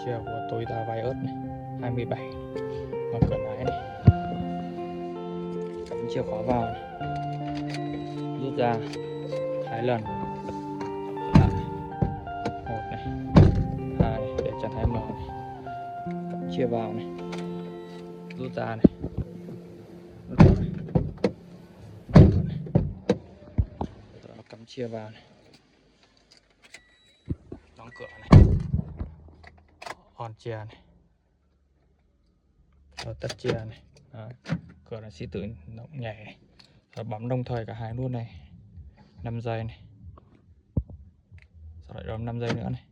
chìa của Toyota Vios này 27, mở cửa lái này, cắm chìa khóa vào này, rút ra 2 lần, lại 1 này, 2 để chân 2M này, cắm chìa vào này, rút ra này, rút ra này, cắm chìa vào này, đóng cửa này, on chìa này, rồi tắt chìa này. Đó. Cửa là sẽ tự động nhảy này. Rồi bấm đồng thời cả hai nút này 5 giây này, sau lại bấm 5 giây nữa này.